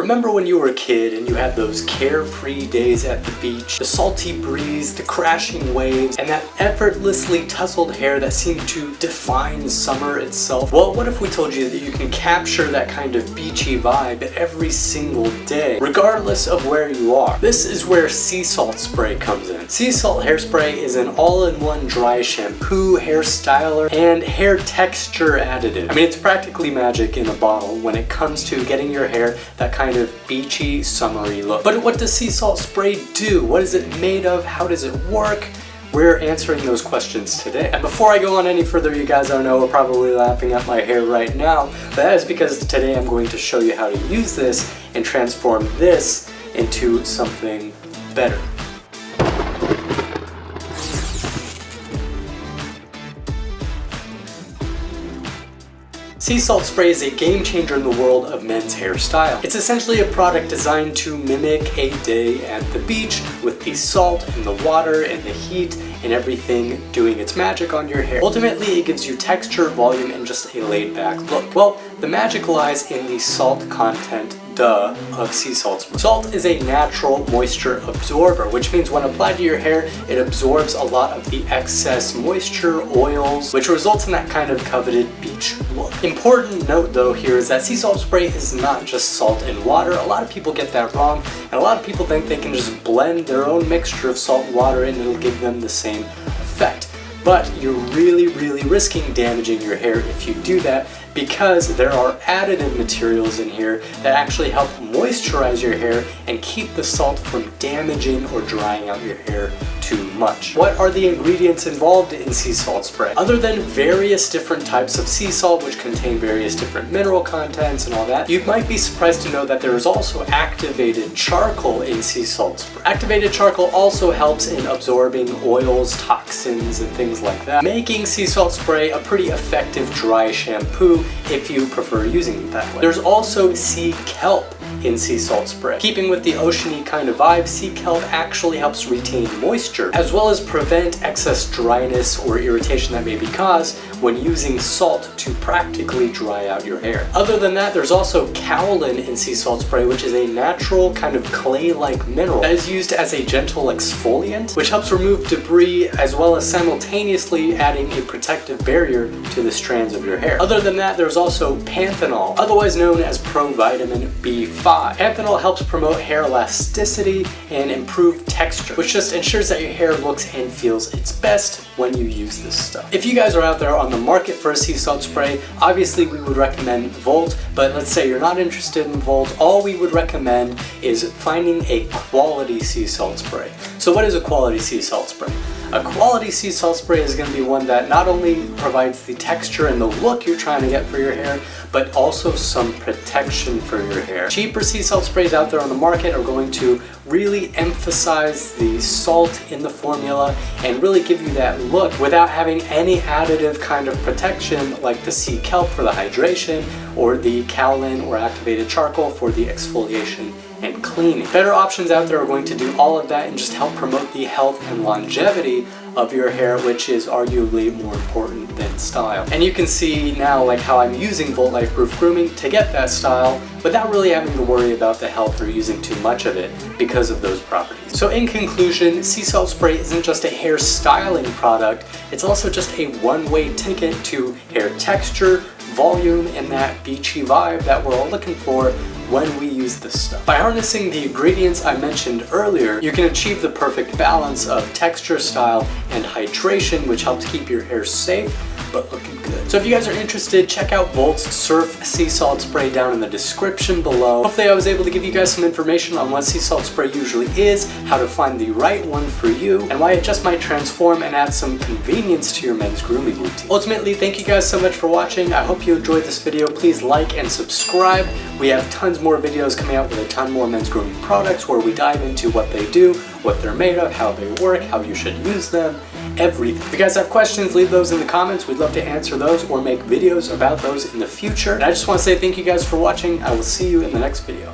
Remember when you were a kid and you had those carefree days at the beach, the salty breeze, the crashing waves, and that effortlessly tousled hair that seemed to define summer itself? Well, what if we told you that you can capture that kind of beachy vibe every single day, regardless of where you are? This is where sea salt spray comes in. Sea salt hairspray is an all-in-one dry shampoo, hair styler, and hair texture additive. I mean, it's practically magic in a bottle when it comes to getting your hair that kind of beachy, summery look. But what does sea salt spray do? What is it made of? How does it work? We're answering those questions today. And before I go on any further, you guys I know are probably laughing at my hair right now, but that is because today I'm going to show you how to use this and transform this into something better. Sea salt spray is a game changer in the world of men's hairstyle. It's essentially a product designed to mimic a day at the beach with the salt and the water and the heat and everything doing its magic on your hair. Ultimately, it gives you texture, volume, and just a laid-back look. Well, the magic lies in the salt content of sea salt spray. Salt is a natural moisture absorber, which means when applied to your hair, it absorbs a lot of the excess moisture, oils, which results in that kind of coveted beach look. Important note though here is that sea salt spray is not just salt and water. A lot of people get that wrong, and a lot of people think they can just blend their own mixture of salt and water and it'll give them the same effect. But you're really risking damaging your hair if you do that, because there are additive materials in here that actually help moisturize your hair and keep the salt from damaging or drying out your hair too much. What are the ingredients involved in sea salt spray? Other than various different types of sea salt which contain various different mineral contents and all that, you might be surprised to know that there is also activated charcoal in sea salt spray. Activated charcoal also helps in absorbing oils, toxins, and things like that, making sea salt spray a pretty effective dry shampoo if you prefer using it that way. There's also sea kelp in sea salt spray. Keeping with the oceany kind of vibe, sea kelp actually helps retain moisture, as well as prevent excess dryness or irritation that may be caused when using salt to practically dry out your hair. Other than that, there's also kaolin in sea salt spray, which is a natural kind of clay-like mineral that is used as a gentle exfoliant, which helps remove debris as well as simultaneously adding a protective barrier to the strands of your hair. Other than that, there's also panthenol, otherwise known as provitamin B5. Panthenol helps promote hair elasticity and improve texture, which just ensures that your hair looks and feels its best when you use this stuff. If you guys are out there on the market for a sea salt spray, obviously we would recommend Volt, but let's say you're not interested in Volt, all we would recommend is finding a quality sea salt spray. So what is a quality sea salt spray? A quality sea salt spray is going to be one that not only provides the texture and the look you're trying to get for your hair, but also some protection for your hair. Cheaper sea salt sprays out there on the market are going to really emphasize the salt in the formula and really give you that look without having any additive kind of protection like the sea kelp for the hydration or the kaolin or activated charcoal for the exfoliation and cleaning. Better options out there are going to do all of that and just help promote the health and longevity of your hair, which is arguably more important than style. And you can see now like how I'm using Volt Life Proof Grooming to get that style without really having to worry about the health or using too much of it because of those properties. So in conclusion, sea salt spray isn't just a hair styling product, it's also just a one-way ticket to hair texture, volume, and that beachy vibe that we're all looking for when we use this stuff. By harnessing the ingredients I mentioned earlier, you can achieve the perfect balance of texture, style, and hydration, which helps keep your hair safe but looking good. So if you guys are interested, check out Volt's Surf Sea Salt Spray down in the description below. Hopefully I was able to give you guys some information on what sea salt spray usually is, how to find the right one for you, and why it just might transform and add some convenience to your men's grooming routine. Ultimately, thank you guys so much for watching. I hope you enjoyed this video. Please like and subscribe. We have tons more videos coming out with a ton more men's grooming products where we dive into what they do, what they're made of, how they work, how you should use them, everything. If you guys have questions, leave those in the comments. We'd love to answer those or make videos about those in the future. And I just want to say thank you guys for watching. I will see you in the next video.